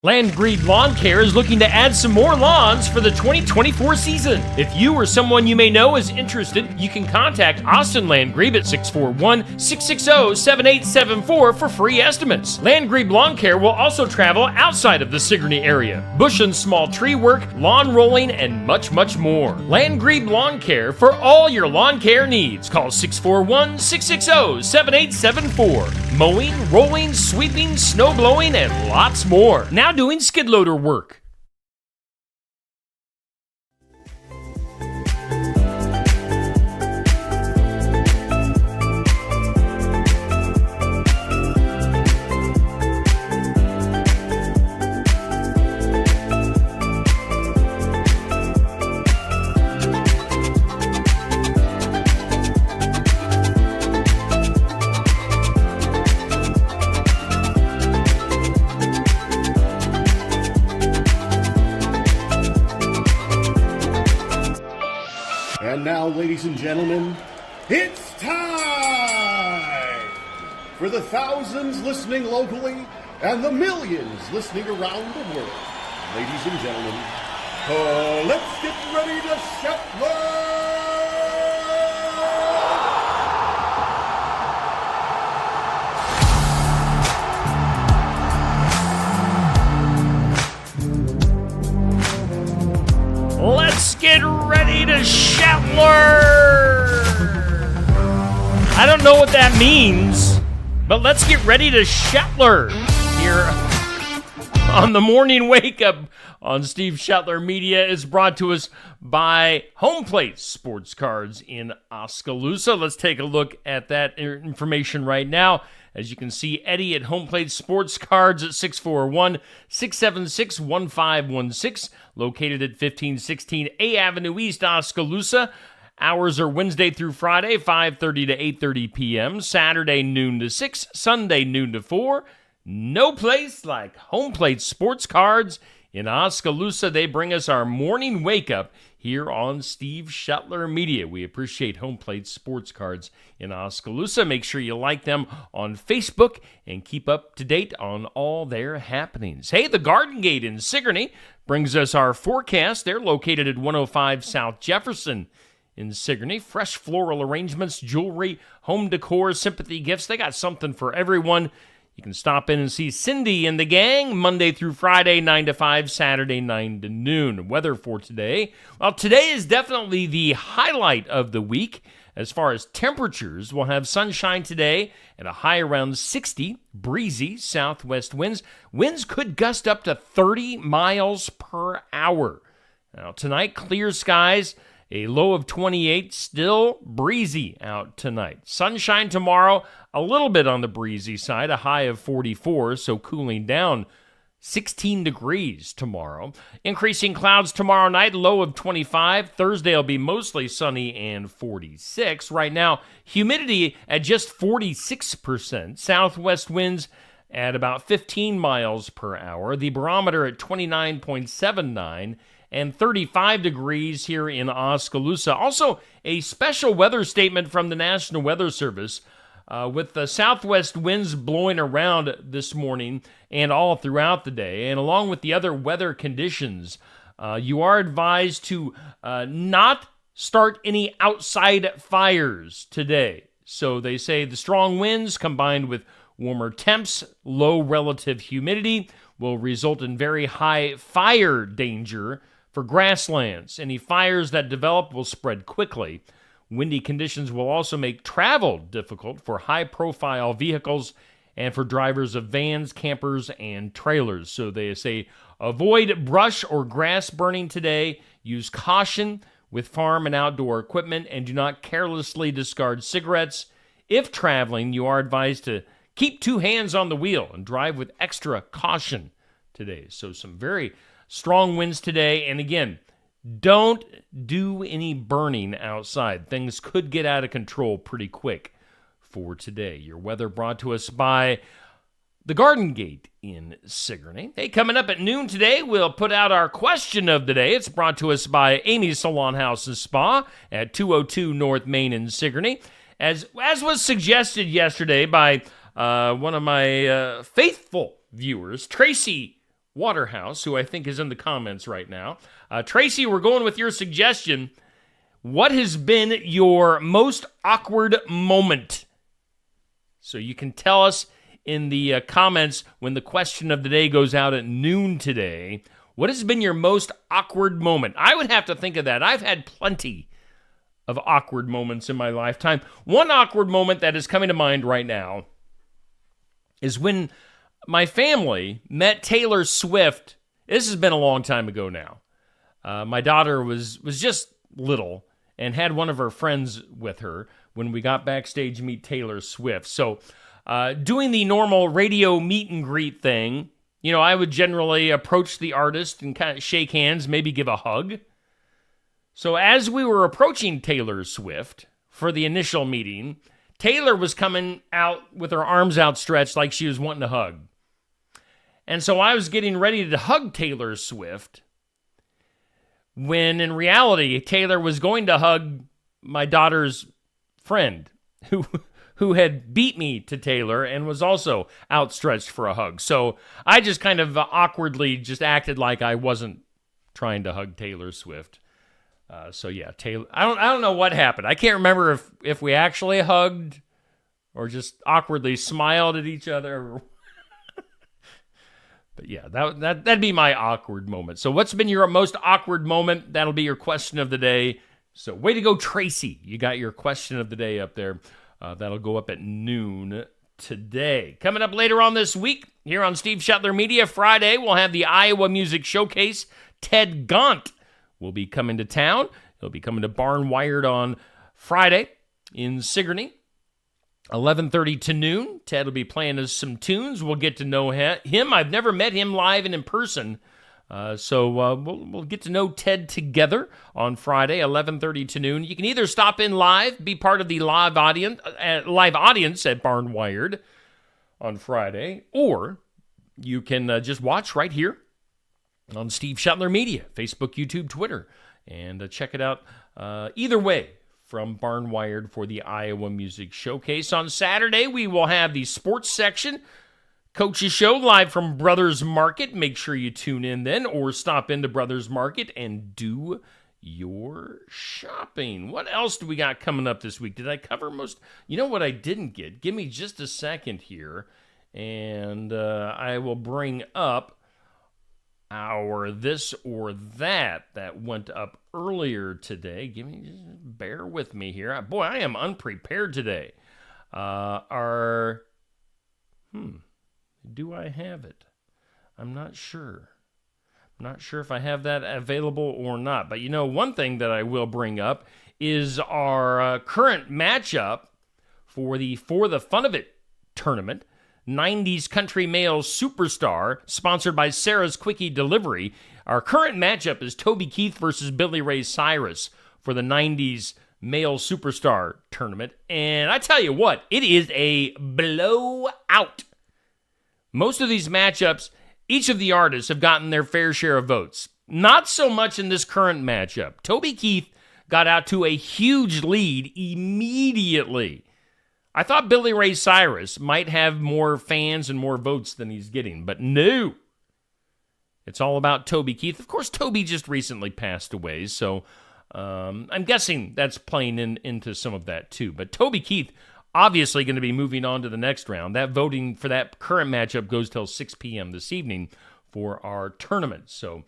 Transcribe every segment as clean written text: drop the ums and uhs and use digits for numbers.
Landgrebe Lawn Care is looking to add some more lawns for the 2024 season. If you or someone you may know is interested, you can contact Austin Landgrebe at 641-660-7874 for free estimates. Landgrebe Lawn Care will also travel outside of the Sigourney area. Bush and small tree work, lawn rolling, and much, much more. Landgrebe Lawn Care for all your lawn care needs. Call 641-660-7874. Mowing, rolling, sweeping, snow blowing, and lots more. Now doing skid loader work. And now, ladies and gentlemen, it's time for the thousands listening locally and the millions listening around the world. Ladies and gentlemen, let's get ready to Shetland! Let's get ready to Shetler! I don't know what that means, but let's get ready to Shetler here on the morning wake up on Steve Shetler Media is brought to us by Home Plate Sports Cards in Oskaloosa. Let's take a look at that information right now. As you can see, Eddie at Home Plate Sports Cards at 641-676-1516, located at 1516 A Avenue East, Oskaloosa. Hours are Wednesday through Friday, 5:30 to 8:30 p.m., Saturday noon to 6, Sunday noon to 4. No place like Home Plate Sports Cards in Oskaloosa. They bring us our morning wake-up here on Steve Shetler Media. We appreciate Home Plate Sports Cards in Oskaloosa. Make sure you like them on Facebook and keep up to date on all their happenings. Hey, the Garden Gate in Sigourney brings us our forecast. They're located at 105 South Jefferson in Sigourney. Fresh floral arrangements, jewelry, home decor, sympathy gifts. They got something for everyone. You can stop in and see Cindy and the gang Monday through Friday, 9 to 5, Saturday, 9 to noon. Weather for today. Well, today is definitely the highlight of the week. As far as temperatures, we'll have sunshine today and a high around 60, breezy southwest winds. Winds could gust up to 30 miles per hour. Now, tonight, clear skies. A low of 28, still breezy out tonight. Sunshine tomorrow, a little bit on the breezy side, a high of 44, so cooling down 16 degrees tomorrow. Increasing clouds tomorrow night, low of 25. Thursday will be mostly sunny and 46. Right now, humidity at just 46%. Southwest winds at about 15 miles per hour. The barometer at 29.79. And 35 degrees here in Oskaloosa. Also, a special weather statement from the National Weather Service with the southwest winds blowing around this morning and all throughout the day. And along with the other weather conditions, you are advised to not start any outside fires today. So they say the strong winds combined with warmer temps, low relative humidity will result in very high fire danger for grasslands. Any fires that develop will spread quickly. Windy conditions will also make travel difficult for high-profile vehicles and for drivers of vans, campers, and trailers. So they say avoid brush or grass burning today. Use caution with farm and outdoor equipment, and do not carelessly discard cigarettes. If traveling, you are advised to keep two hands on the wheel and drive with extra caution today. So some very strong winds today. And again, don't do any burning outside. Things could get out of control pretty quick for today. Your weather brought to us by the Garden Gate in Sigourney. Hey, coming up at noon today, we'll put out our question of the day. It's brought to us by Amy's Salon House and Spa at 202 North Main in Sigourney. As was suggested yesterday by one of my faithful viewers, Tracy Waterhouse, who I think is in the comments right now. Tracy, we're going with your suggestion. What has been your most awkward moment? So you can tell us in the comments when the question of the day goes out at noon today. What has been your most awkward moment? I would have to think of that. I've had plenty of awkward moments in my lifetime. One awkward moment that is coming to mind right now is when my family met Taylor Swift. This has been a long time ago now. My daughter was just little and had one of her friends with her when we got backstage to meet Taylor Swift. So doing the normal radio meet and greet thing, you know, I would generally approach the artist and kind of shake hands, maybe give a hug. So as we were approaching Taylor Swift for the initial meeting, Taylor was coming out with her arms outstretched like she was wanting to hug. And so I was getting ready to hug Taylor Swift when in reality, Taylor was going to hug my daughter's friend who had beat me to Taylor and was also outstretched for a hug. So I just kind of awkwardly just acted like I wasn't trying to hug Taylor Swift. So yeah, Taylor. I don't know what happened. I can't remember if we actually hugged or just awkwardly smiled at each other. But yeah, that'd be my awkward moment. So what's been your most awkward moment? That'll be your question of the day. So way to go, Tracy. You got your question of the day up there. That'll go up at noon today. Coming up later on this week, here on Steve Shetler Media, Friday, we'll have the Iowa Music Showcase. Ted Gaunt will be coming to town. He'll be coming to Barnwired on Friday in Sigourney. 11:30 to noon. Ted will be playing us some tunes. We'll get to know him. I've never met him live and in person. So we'll get to know Ted together on Friday, 11:30 to noon. You can either stop in live, be part of the live audience at Barnwired on Friday, or you can just watch right here on Steve Shetler Media, Facebook, YouTube, Twitter, and check it out either way from Barnwired for the Iowa Music Showcase. On Saturday, we will have the sports section Coach's Show live from Brothers Market. Make sure you tune in then or stop into Brothers Market and do your shopping. What else do we got coming up this week? Did I cover most? You know what I didn't get? Give me just a second here, and I will bring up our this or that went up earlier today. Just bear with me here. Boy, I am unprepared today. Do I have it? I'm not sure. I'm not sure if I have that available or not. But you know, one thing that I will bring up is our current matchup for the For the Fun of It tournament. 90s Country Male Superstar, sponsored by Sarah's Quickie Delivery. Our current matchup is Toby Keith versus Billy Ray Cyrus for the 90s Male Superstar tournament. And I tell you what, it is a blowout. Most of these matchups, each of the artists have gotten their fair share of votes. Not so much in this current matchup. Toby Keith got out to a huge lead immediately. I thought Billy Ray Cyrus might have more fans and more votes than he's getting, but no. It's all about Toby Keith. Of course, Toby just recently passed away, so I'm guessing that's playing into some of that too. But Toby Keith obviously going to be moving on to the next round. That voting for that current matchup goes till 6 p.m. this evening for our tournament, so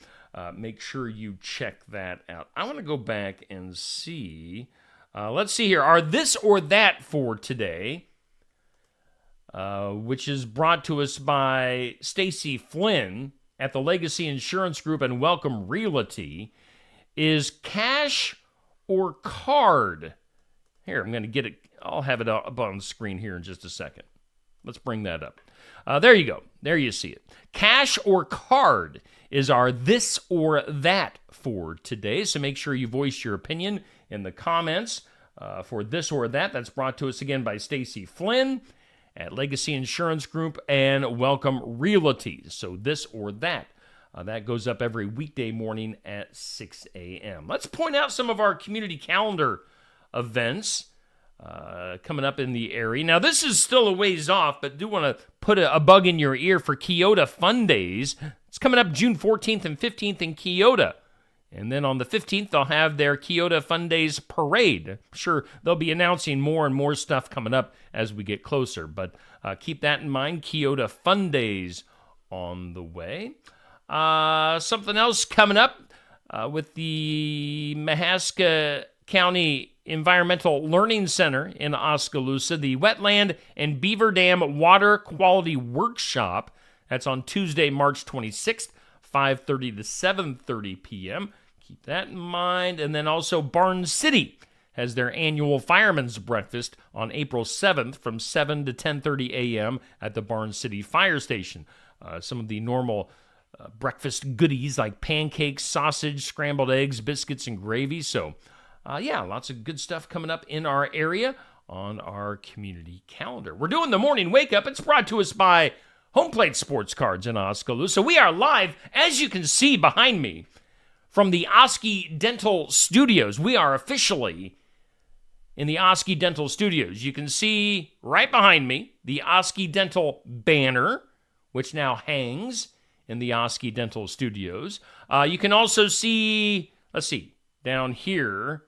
make sure you check that out. I want to go back and see. Let's see here. Our This or That for today, which is brought to us by Stacy Flynn at the Legacy Insurance Group and Welcome Realty, is cash or card. Here, I'm going to get it. I'll have it up on the screen here in just a second. Let's bring that up. There you go. There you see it. Cash or card is our This or That for today. So make sure you voice your opinion in the comments for This or That. That's brought to us again by Stacy Flynn at Legacy Insurance Group and Welcome Realty. So This or That. That goes up every weekday morning at 6 a.m. Let's point out some of our community calendar events coming up in the area. Now, this is still a ways off, but do want to put a bug in your ear for Keota Fun Days. It's It's coming up June 14th and 15th in Keota. And then on the 15th, they'll have their Keota Fun Days Parade. I'm sure they'll be announcing more and more stuff coming up as we get closer. But keep that in mind, Keota Fun Days on the way. Something else coming up with the Mahaska County Environmental Learning Center in Oskaloosa, the Wetland and Beaver Dam Water Quality Workshop. That's on Tuesday, March 26th. 5:30 to 7:30 p.m. Keep that in mind. And then also Barn City has their annual Fireman's Breakfast on April 7th from 7 to 10:30 a.m. at the Barn City Fire Station. Some of the normal breakfast goodies like pancakes, sausage, scrambled eggs, biscuits, and gravy. So, lots of good stuff coming up in our area on our community calendar. We're doing the morning wake up. It's brought to us by Home Plate Sports Cards in Oskaloosa. We are live, as you can see behind me, from the Oski Dental Studios. We are officially in the Oski Dental Studios. You can see right behind me the Oski Dental banner, which now hangs in the Oski Dental Studios. You can also see, down here,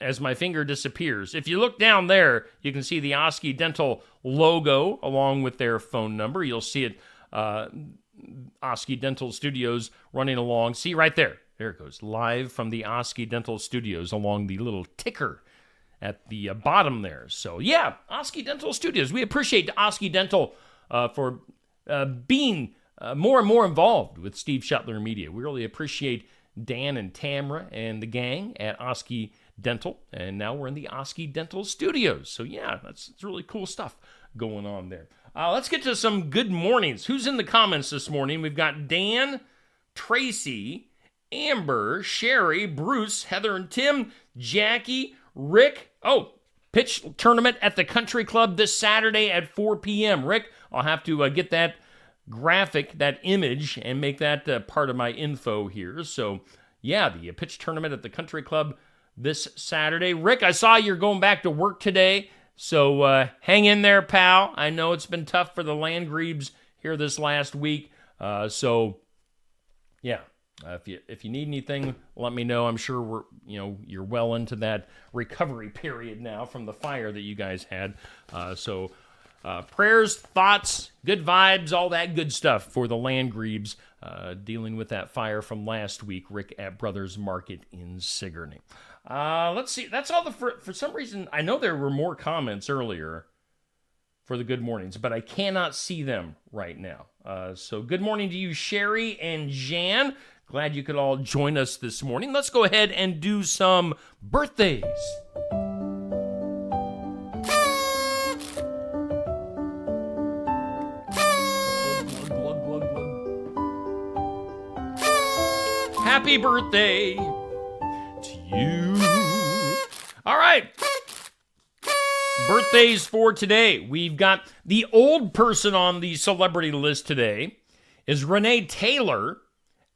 as my finger disappears. If you look down there, you can see the Oski Dental logo along with their phone number. You'll see it, Oski Dental Studios running along. See right there. There it goes. Live from the Oski Dental Studios along the little ticker at the bottom there. So, yeah, Oski Dental Studios. We appreciate Oski Dental for being more and more involved with Steve Shuttler Media. We really appreciate Dan and Tamra and the gang at Oski Dental, and now we're in the Oski Dental Studios. So yeah, that's really cool stuff going on there. Let's get to some good mornings. Who's in the comments this morning? We've got Dan, Tracy, Amber, Sherry, Bruce, Heather and Tim, Jackie, Rick. Pitch tournament at the Country Club this Saturday at 4 p.m. Rick, I'll have to get that graphic, that image, and make that part of my info here. So yeah, the pitch tournament at the Country Club this Saturday. Rick, I saw you're going back to work today, so hang in there, pal. I know it's been tough for the Landgrebes here this last week. If you need anything, let me know. I'm sure you're well into that recovery period now from the fire that you guys had. Prayers, thoughts, good vibes, all that good stuff for the Landgrebes dealing with that fire from last week. Rick at Brothers Market in Sigourney. Let's see. That's all for some reason, I know there were more comments earlier for the good mornings, but I cannot see them right now. So good morning to you, Sherry and Jan. Glad you could all join us this morning. Let's go ahead and do some birthdays. Happy birthday to you. All right. Birthdays for today. We've got the old person on the celebrity list today is Renee Taylor,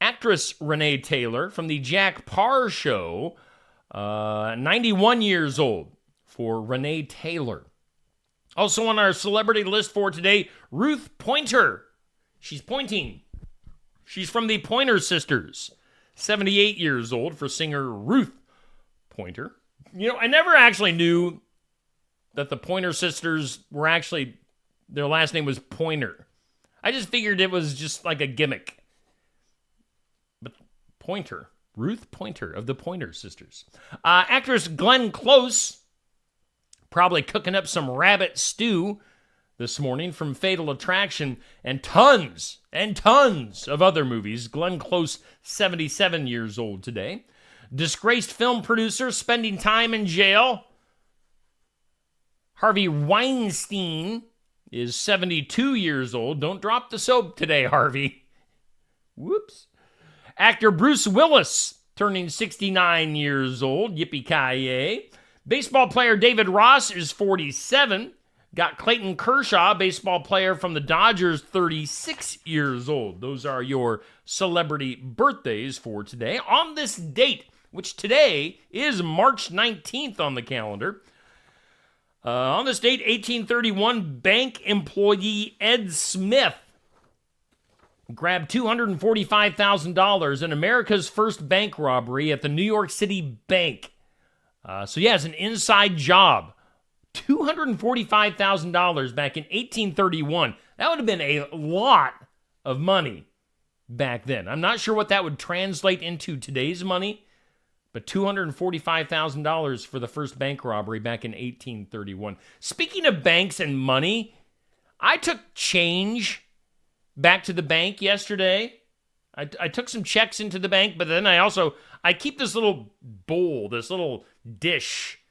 actress Renee Taylor from the Jack Parr Show. 91 years old for Renee Taylor. Also on our celebrity list for today, Ruth Pointer. She's pointing. She's from the Pointer Sisters. 78 years old for singer Ruth Pointer. I never actually knew that the Pointer Sisters were actually, their last name was Pointer. I just figured it was just like a gimmick. But Pointer, Ruth Pointer of the Pointer Sisters. Actress Glenn Close, probably cooking up some rabbit stew this morning from Fatal Attraction and tons of other movies. Glenn Close, 77 years old today. Disgraced film producer spending time in jail. Harvey Weinstein is 72 years old. Don't drop the soap today, Harvey. Whoops. Actor Bruce Willis, turning 69 years old. Yippee-ki-yay. Baseball player David Ross is 47. Got Clayton Kershaw, baseball player from the Dodgers, 36 years old. Those are your celebrity birthdays for today. On this date, which today is March 19th on the calendar. On this date, 1831, bank employee Ed Smith grabbed $245,000 in America's first bank robbery at the New York City Bank. So yeah, it's an inside job. $245,000 back in 1831. That would have been a lot of money back then. I'm not sure what that would translate into today's money, but $245,000 for the first bank robbery back in 1831. Speaking of banks and money, I took change back to the bank yesterday. I took some checks into the bank, but then I keep this little bowl, this little dish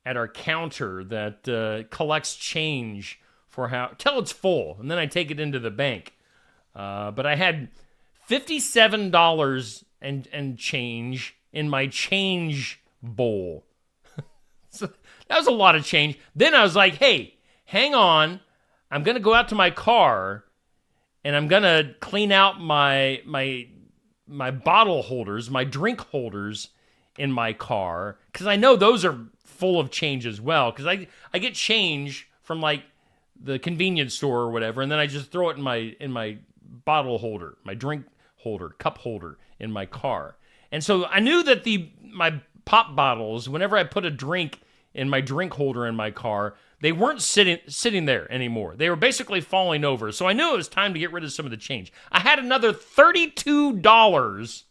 at our counter that collects change for till it's full, and then I take it into the bank. But I had $57 and change in my change bowl. So that was a lot of change. Then I was like, hey, hang on. I'm going to go out to my car, and I'm going to clean out my bottle holders, my drink holders in my car, because I know those are full of change as well, because I get change from like the convenience store or whatever, and then I just throw it in my bottle holder, my drink holder, cup holder in my car. And so I knew that my pop bottles, whenever I put a drink in my drink holder in my car, they weren't sitting there anymore. They were basically falling over. So I knew it was time to get rid of some of the change. I had another $32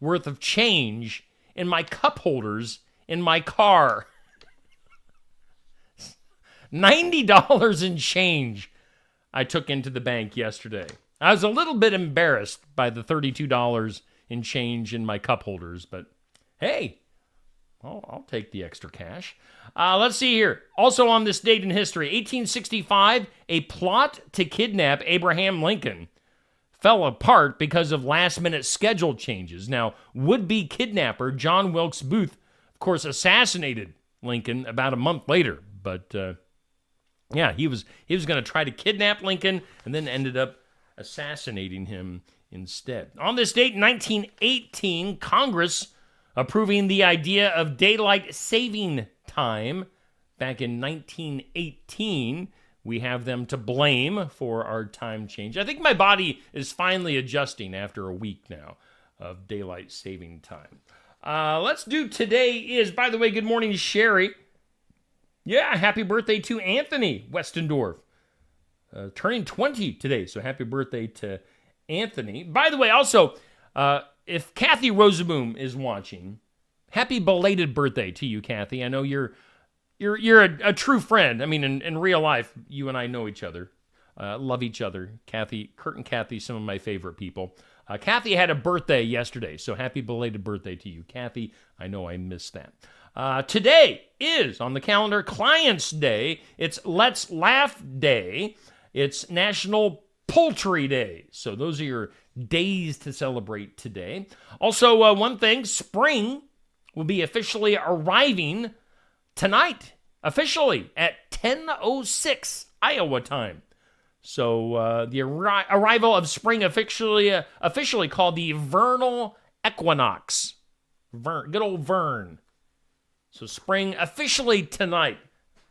worth of change in my cup holders in my car. $90 in change I took into the bank yesterday. I was a little bit embarrassed by the $32 in change in my cup holders, but hey, I'll take the extra cash. Let's see here. Also on this date in history, 1865, a plot to kidnap Abraham Lincoln fell apart because of last-minute schedule changes. Now, would-be kidnapper John Wilkes Booth, of course, assassinated Lincoln about a month later, but yeah, he was going to try to kidnap Lincoln and then ended up assassinating him instead. On this date, 1918, Congress approving the idea of daylight saving time. Back in 1918, we have them to blame for our time change. I think my body is finally adjusting after a week now of daylight saving time. Let's do today is, by the way, good morning, Sherry. Yeah, happy birthday to Anthony Westendorf. Turning 20 today, so happy birthday to Anthony. By the way, also, if Kathy Rosaboom is watching, happy belated birthday to you, Kathy. I know you're a true friend. I mean, in real life, you and I know each other, love each other. Kathy, Kurt and Kathy, some of my favorite people. Kathy had a birthday yesterday, so happy belated birthday to you, Kathy. I know I missed that. Today is, on the calendar, Clients Day. It's Let's Laugh Day. It's National Poultry Day. So those are your days to celebrate today. Also, one thing, spring will be officially arriving tonight, officially at 10:06 Iowa time. So the arrival of spring officially called the vernal equinox. Good old Vern. So spring officially tonight.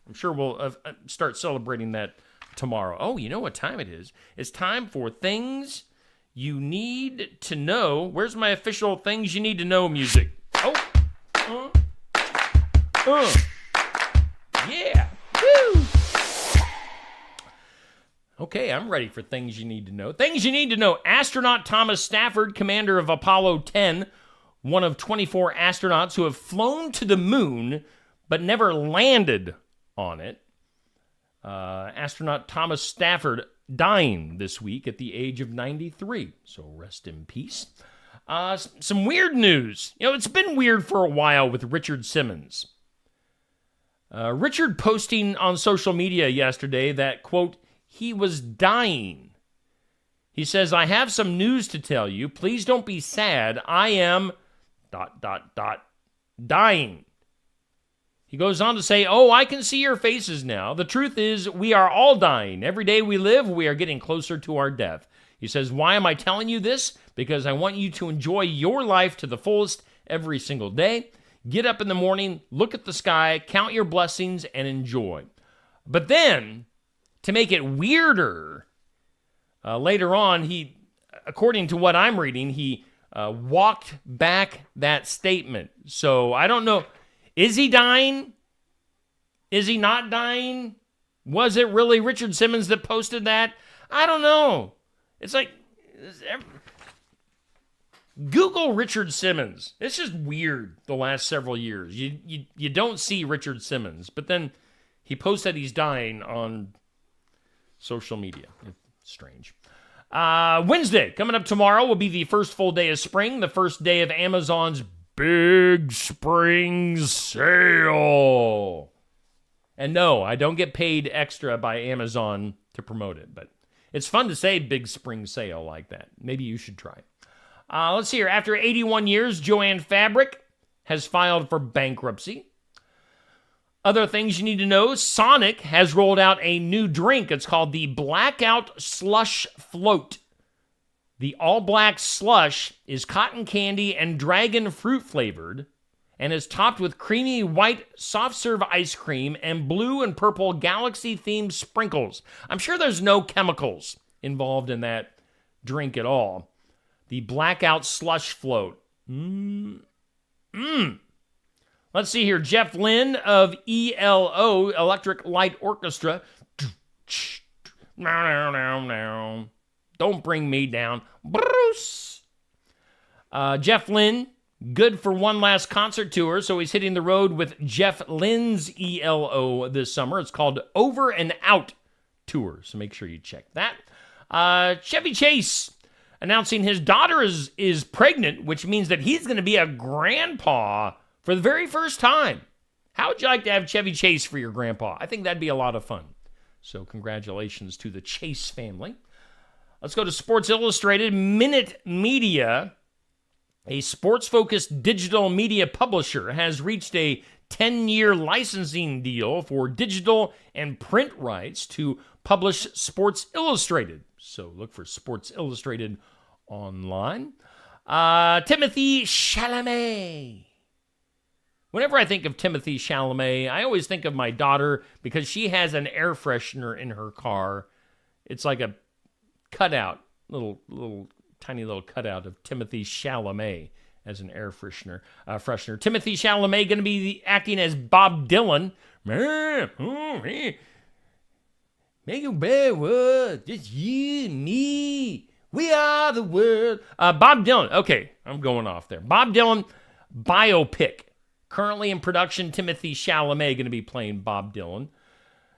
I'm sure we'll start celebrating that tomorrow. Oh, you know what time it is? It's time for Things You Need to Know. Where's my official Things You Need to Know music? Oh. Yeah. Woo. Okay, I'm ready for Things You Need to Know. Things You Need to Know. Astronaut Thomas Stafford, commander of Apollo 10, one of 24 astronauts who have flown to the moon but never landed on it. Astronaut Thomas Stafford dying this week at the age of 93. So rest in peace. Some weird news. You know, it's been weird for a while with Richard Simmons. Richard posting on social media yesterday that, quote, he was dying. He says, I have some news to tell you. Please don't be sad. I am... dying. He goes on to say, oh, I can see your faces now. The truth is, we are all dying. Every day we live, we are getting closer to our death. He says, why am I telling you this? Because I want you to enjoy your life to the fullest every single day. Get up in the morning, look at the sky, count your blessings, and enjoy. But then, to make it weirder, later on, he according to what I'm reading, he walked back that statement. So I don't know. Is he dying? Is he not dying? Was it really Richard Simmons that posted that? I don't know. It's like, Google Richard Simmons. It's just weird the last several years. You don't see Richard Simmons, but then he posts that he's dying on social media. It's strange. Wednesday, coming up tomorrow, will be the first full day of spring, the first day of Amazon's big spring sale. And no, I don't get paid extra by Amazon to promote it, but it's fun to say big spring sale like that. Maybe you should try. Let's see here. After 81 years, Jo-Ann Fabric has filed for bankruptcy. Other things you need to know, Sonic has rolled out a new drink. It's called the Blackout Slush Float. The all-black slush is cotton candy and dragon fruit flavored and is topped with creamy white soft-serve ice cream and blue and purple galaxy-themed sprinkles. I'm sure there's no chemicals involved in that drink at all. The Blackout Slush Float. Let's see here. Jeff Lynne of ELO, Electric Light Orchestra. Don't bring me down. Bruce. Jeff Lynne, good for one last concert tour, so he's hitting the road with Jeff Lynne's ELO this summer. It's called Over and Out Tour, so make sure you check that. Chevy Chase announcing his daughter is pregnant, which means that he's going to be a grandpa for the very first time. How would you like to have Chevy Chase for your grandpa? I think that'd be a lot of fun. So congratulations to the Chase family. Let's go to Sports Illustrated. Minute Media, a sports-focused digital media publisher, has reached a 10-year licensing deal for digital and print rights to publish Sports Illustrated. So look for Sports Illustrated online. Timothée Chalamet. Whenever I think of Timothée Chalamet, I always think of my daughter because she has an air freshener in her car. It's like a cutout, tiny little cutout of Timothée Chalamet as an air freshener. Timothée Chalamet going to be acting as Bob Dylan. Make a bad world, just you and me. We are the world. Bob Dylan. Okay, I'm going off there. Bob Dylan biopic. Currently in production, Timothée Chalamet going to be playing Bob Dylan.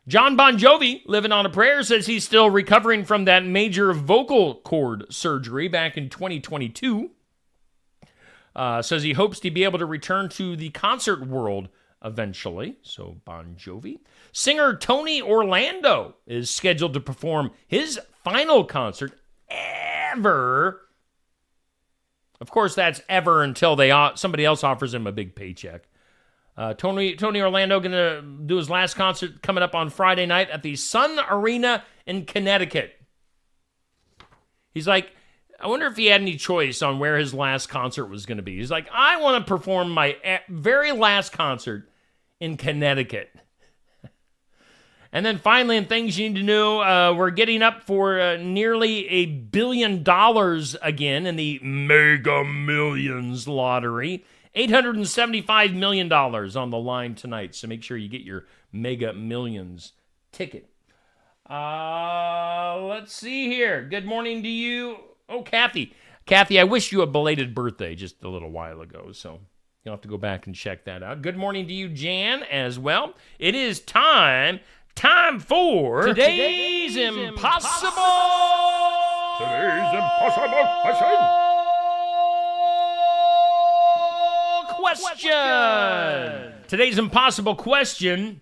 John Bon Jovi, living on a prayer, says he's still recovering from that major vocal cord surgery back in 2022. Says he hopes to be able to return to the concert world eventually. So Bon Jovi. Singer Tony Orlando is scheduled to perform his final concert ever. Of course, that's ever until somebody else offers him a big paycheck. Tony Orlando going to do his last concert coming up on Friday night at the Sun Arena in Connecticut. He's like, I wonder if he had any choice on where his last concert was going to be. He's like, I want to perform my very last concert in Connecticut. And then finally, in things you need to know, we're getting up for nearly $1 billion again in the Mega Millions lottery. $875 million on the line tonight, so make sure you get your Mega Millions ticket. Let's see here. Good morning to you. Oh, Kathy. Kathy, I wish you a belated birthday just a little while ago, so you'll have to go back and check that out. Good morning to you, Jan, as well. It is time for Today's Impossible Question. Today's impossible question.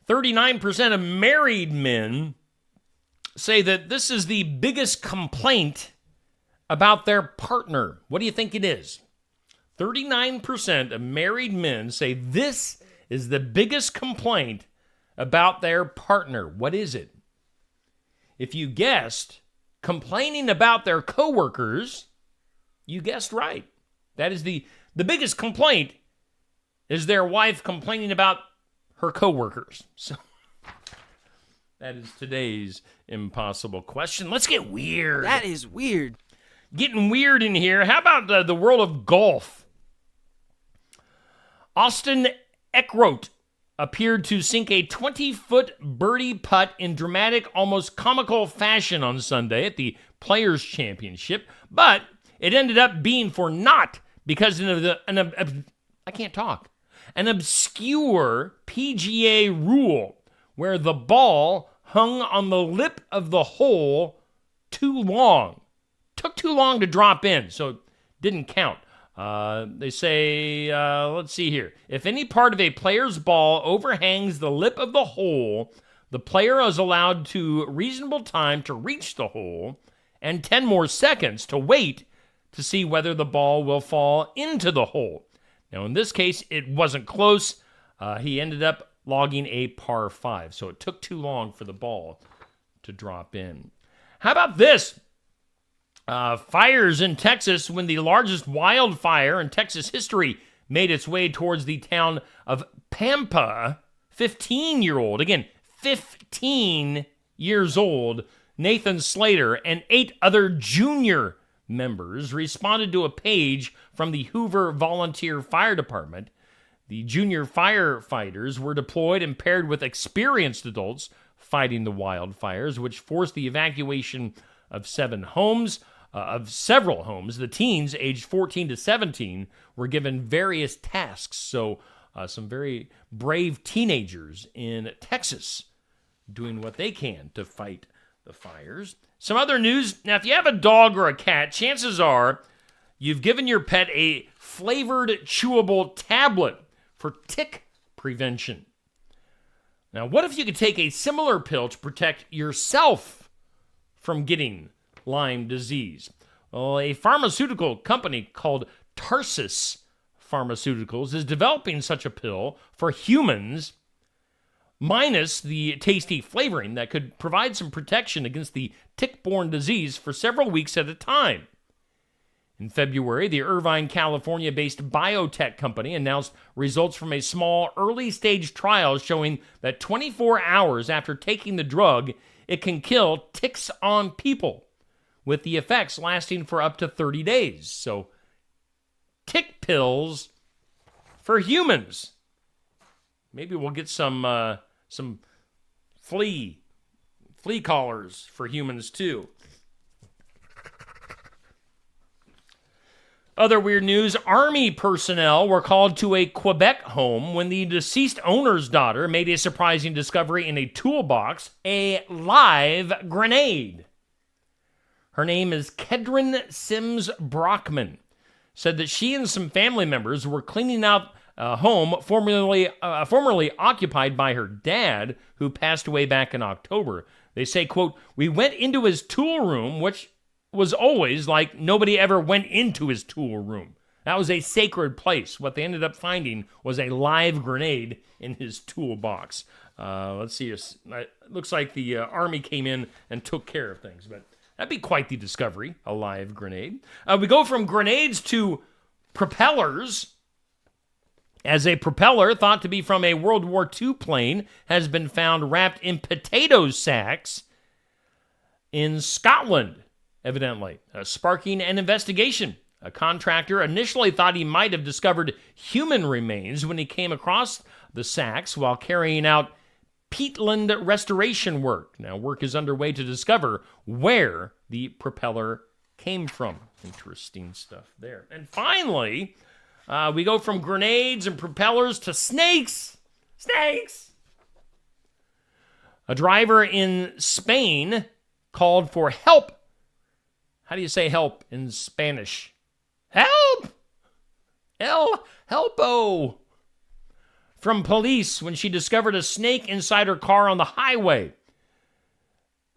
39% of married men say that this is the biggest complaint about their partner. What do you think it is? 39% of married men say this is the biggest complaint about their partner. What is it? If you guessed complaining about their coworkers, you guessed right. That is the biggest complaint is their wife complaining about her coworkers. So That is today's impossible question. Let's get weird. That is weird. Getting weird in here. How about the world of golf? Austin Eckroat appeared to sink a 20-foot birdie putt in dramatic, almost comical fashion on Sunday at the Players' Championship, but it ended up being for naught because of an obscure PGA rule where the ball hung on the lip of the hole too long. Took too long to drop in, so it didn't count. They say, let's see here. If any part of a player's ball overhangs the lip of the hole, the player is allowed to reasonable time to reach the hole and 10 more seconds to wait to see whether the ball will fall into the hole. Now, in this case, it wasn't close. He ended up logging a par 5, so it took too long for the ball to drop in. How about this? Fires in Texas when the largest wildfire in Texas history made its way towards the town of Pampa. 15-year-old, again, 15 years old, Nathan Slater and 8 other junior members responded to a page from the Hoover Volunteer Fire Department. The junior firefighters were deployed and paired with experienced adults fighting the wildfires, which forced the evacuation of several homes. The teens, aged 14 to 17, were given various tasks. So some very brave teenagers in Texas doing what they can to fight the fires. Some other news. Now, if you have a dog or a cat, chances are you've given your pet a flavored chewable tablet for tick prevention. Now, what if you could take a similar pill to protect yourself from getting Lyme disease? Well, a pharmaceutical company called Tarsus Pharmaceuticals is developing such a pill for humans, minus the tasty flavoring that could provide some protection against the tick-borne disease for several weeks at a time. In February, the Irvine, California-based biotech company announced results from a small early-stage trial showing that 24 hours after taking the drug, it can kill ticks on people, with the effects lasting for up to 30 days. So, tick pills for humans. Maybe we'll get some flea collars for humans too. Other weird news, Army personnel were called to a Quebec home when the deceased owner's daughter made a surprising discovery in a toolbox, a live grenade. Her name is Kedren Sims Brockman. Said that she and some family members were cleaning out a home formerly occupied by her dad, who passed away back in October. They say, quote, "We went into his tool room, which was always like nobody ever went into his tool room. That was a sacred place. What they ended up finding was a live grenade in his toolbox." Let's see. It looks like the Army came in and took care of things, but that'd be quite the discovery, a live grenade. We go from grenades to propellers, as a propeller thought to be from a World War II plane has been found wrapped in potato sacks in Scotland, evidently, sparking an investigation. A contractor initially thought he might have discovered human remains when he came across the sacks while carrying out peatland restoration work. Now, work is underway to discover where the propeller came from. Interesting stuff there. And finally, we go from grenades and propellers to snakes. Snakes! A driver in Spain called for help. How do you say help in Spanish? Help! Helpo! From police when she discovered a snake inside her car on the highway.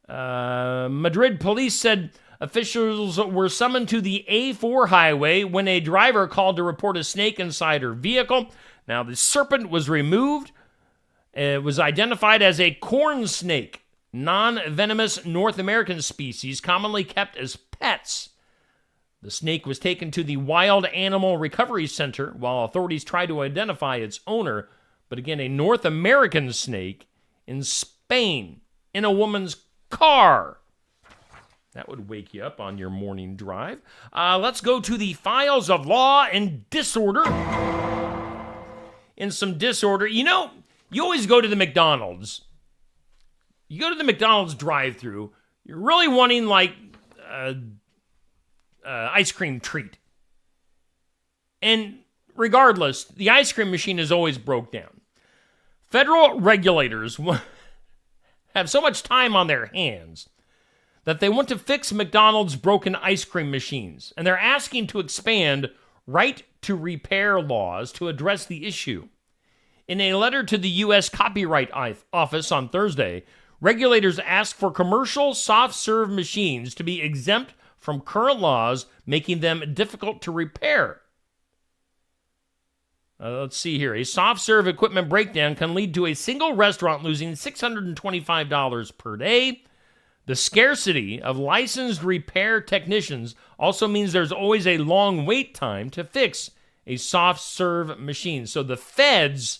Madrid police said officials were summoned to the A4 highway when a driver called to report a snake inside her vehicle. Now, the serpent was removed. It was identified as a corn snake, non-venomous North American species commonly kept as pets. The snake was taken to the Wild Animal Recovery Center while authorities tried to identify its owner. But again, a North American snake in Spain. in a woman's car. That would wake you up on your morning drive. Let's go to the files of law and disorder. In some disorder, you always go to the McDonald's. You go to the McDonald's drive-thru, you're really wanting like ice cream treat. And regardless, the ice cream machine is always broke down. Federal regulators have so much time on their hands that they want to fix McDonald's broken ice cream machines, and they're asking to expand right to repair laws to address the issue. In a letter to the U.S. Copyright Office on Thursday, regulators asked for commercial soft-serve machines to be exempt from current laws, making them difficult to repair. Let's see here. A soft-serve equipment breakdown can lead to a single restaurant losing $625 per day. The scarcity of licensed repair technicians also means there's always a long wait time to fix a soft-serve machine. So the feds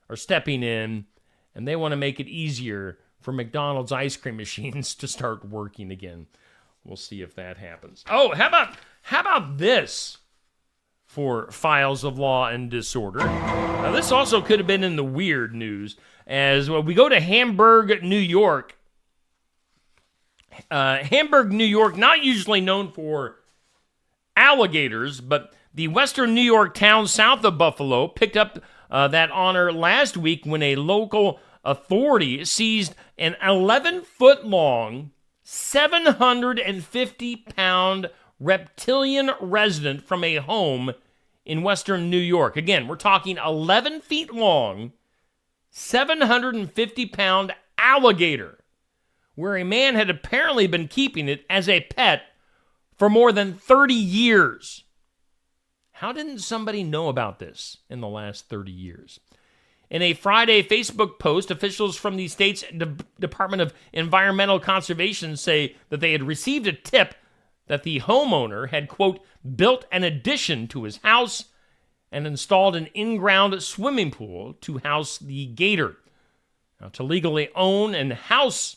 are stepping in, and they want to make it easier for McDonald's ice cream machines to start working again. We'll see if that happens. Oh, how about this for files of law and disorder? Now, this also could have been in the weird news. As well, we go to Hamburg, New York. Hamburg, New York, not usually known for alligators, but the western New York town south of Buffalo picked up that honor last week when a local authority seized an 11-foot-long, 750-pound reptilian resident from a home in western New York. Again, we're talking 11 feet long, 750-pound alligator, where a man had apparently been keeping it as a pet for more than 30 years. How didn't somebody know about this in the last 30 years? In a Friday Facebook post, officials from the state's Department of Environmental Conservation say that they had received a tip that the homeowner had, quote, built an addition to his house and installed an in-ground swimming pool to house the gator. Now, to legally own and house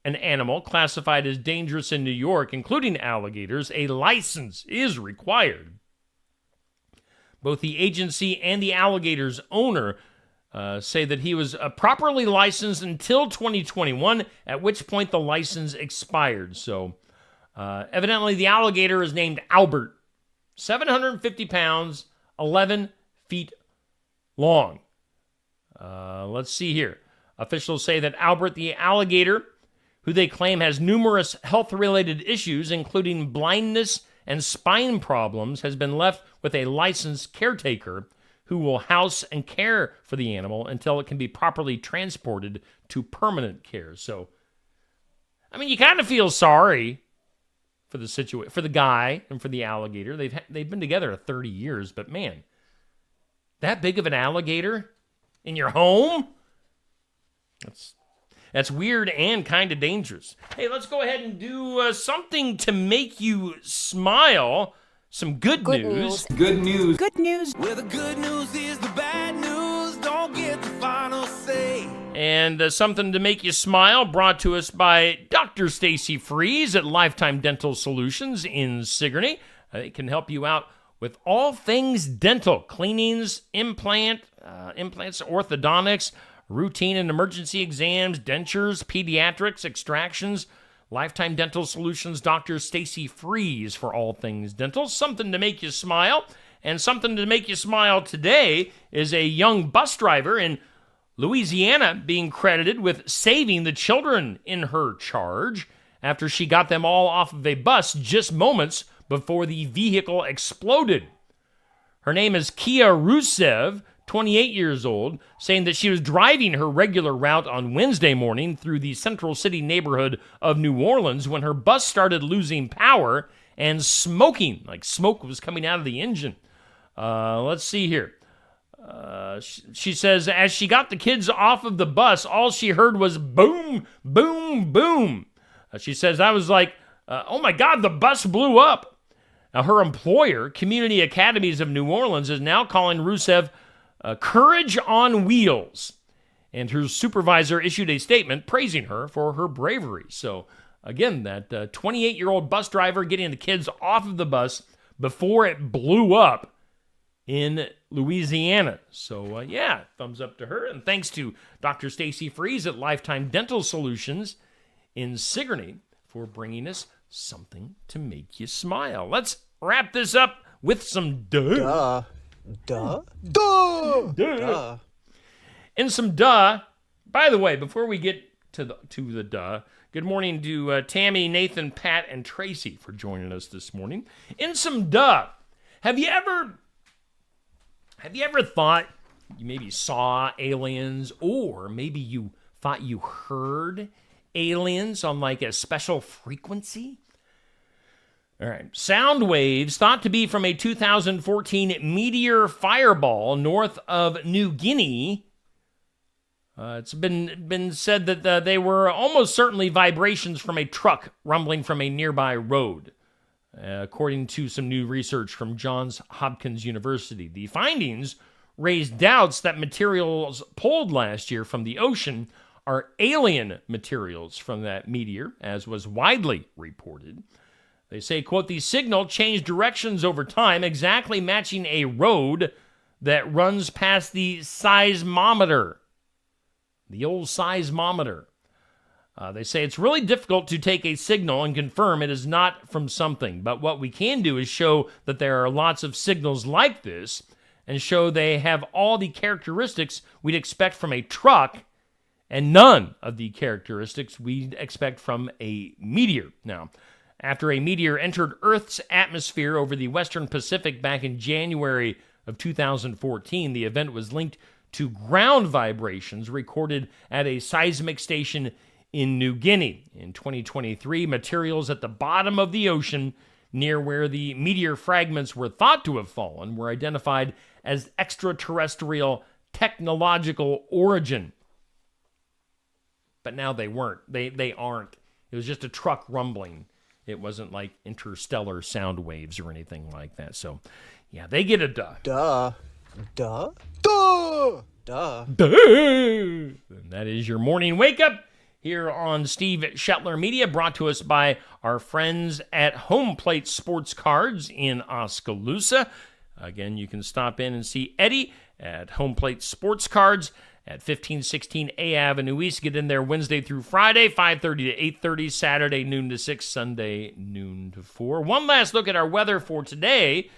an animal classified as dangerous in New York, including alligators, a license is required. Both the agency and the alligator's owner say that he was properly licensed until 2021, at which point the license expired. So, evidently, the alligator is named Albert, 750 pounds, 11 feet long. Let's see here. Officials say that Albert the alligator, who they claim has numerous health-related issues, including blindness and spine problems, has been left with a licensed caretaker who will house and care for the animal until it can be properly transported to permanent care. So, I mean, you kind of feel sorry for the for the guy and for the alligator. They've been together 30 years, but man, that big of an alligator in your home? That's weird and kind of dangerous. Hey, let's go ahead and do something to make you smile. Some good news. Good news. Good news. Well, the good news is the bad news. Don't get the final say. And something to make you smile, brought to us by Dr. Stacy Freeze at Lifetime Dental Solutions in Sigourney. They can help you out with all things dental, cleanings, implants, orthodontics, routine and emergency exams, dentures, pediatrics, extractions. Lifetime Dental Solutions, Dr. Stacy Freeze for all things dental. Something to make you smile. And something to make you smile today is a young bus driver in Louisiana being credited with saving the children in her charge after she got them all off of a bus just moments before the vehicle exploded. Her name is Kia Rusev, 28 years old, saying that she was driving her regular route on Wednesday morning through the Central City neighborhood of New Orleans when her bus started losing power and smoking, like smoke was coming out of the engine. Let's see here. She says, as she got the kids off of the bus, all she heard was boom, boom, boom. She says, I was like, oh my God, the bus blew up. Now, her employer, Community Academies of New Orleans, is now calling Rusev Courage on Wheels. and her supervisor issued a statement praising her for her bravery. So, again, that 28-year-old bus driver getting the kids off of the bus before it blew up in Louisiana. So, thumbs up to her. And thanks to Dr. Stacy Freeze at Lifetime Dental Solutions in Sigourney for bringing us something to make you smile. Let's wrap this up with some duh. Duh. And some duh. By the way, before we get to the duh, good morning to Tammy, Nathan, Pat, and Tracy for joining us this morning. In some duh, have you ever thought you maybe saw aliens, or maybe you thought you heard aliens on like a special frequency? All right. Sound waves thought to be from a 2014 meteor fireball north of New Guinea. It's been said that they were almost certainly vibrations from a truck rumbling from a nearby road, according to some new research from Johns Hopkins University. The findings raised doubts that materials pulled last year from the ocean are alien materials from that meteor, as was widely reported. They say, quote, the signal changed directions over time, exactly matching a road that runs past the seismometer. The old seismometer. They say it's really difficult to take a signal and confirm it is not from something, but what we can do is show that there are lots of signals like this and show they have all the characteristics we'd expect from a truck and none of the characteristics we'd expect from a meteor. Now, after a meteor entered Earth's atmosphere over the western Pacific back in January of 2014, the event was linked to ground vibrations recorded at a seismic station in New Guinea. In 2023, materials at the bottom of the ocean near where the meteor fragments were thought to have fallen were identified as extraterrestrial technological origin. But now they weren't. They aren't. It was just a truck rumbling. It wasn't like interstellar sound waves or anything like that. So, yeah, they get a duh. Duh. Duh. Duh. Duh. Duh. And that is your morning wake up here on Steve Shetler Media, brought to us by our friends at Home Plate Sports Cards in Oskaloosa. Again, you can stop in and see Eddie at Home Plate Sports Cards at 1516 A Avenue East. Get in there Wednesday through Friday, 5:30 to 8:30, Saturday noon to 6, Sunday noon to 4. One last look at our weather for today.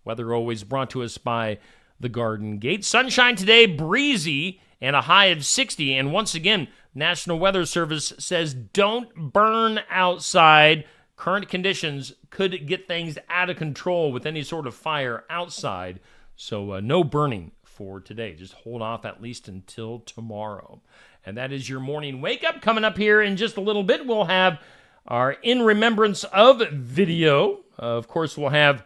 Weather always brought to us by the Garden Gate. Sunshine today, breezy, and a high of 60. And once again, National Weather Service says don't burn outside. Current conditions could get things out of control with any sort of fire outside. So no burning for today. Just hold off at least until tomorrow. And that is your morning wake up. Coming up here in just a little bit, we'll have our In Remembrance of video. Of course, we'll have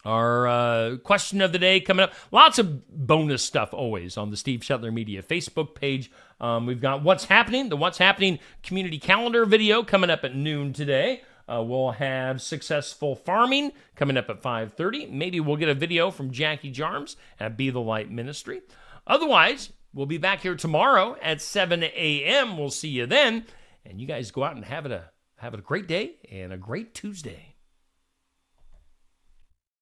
our question of the day coming up. Lots of bonus stuff always on the Steve Shetler Media Facebook page. We've got What's Happening, the What's Happening community calendar video coming up at noon today. We'll have Successful Farming coming up at 5:30. Maybe we'll get a video from Jackie Jarms at Be the Light Ministry. Otherwise, we'll be back here tomorrow at 7 a.m. We'll see you then. And you guys go out and have a great day and a great Tuesday.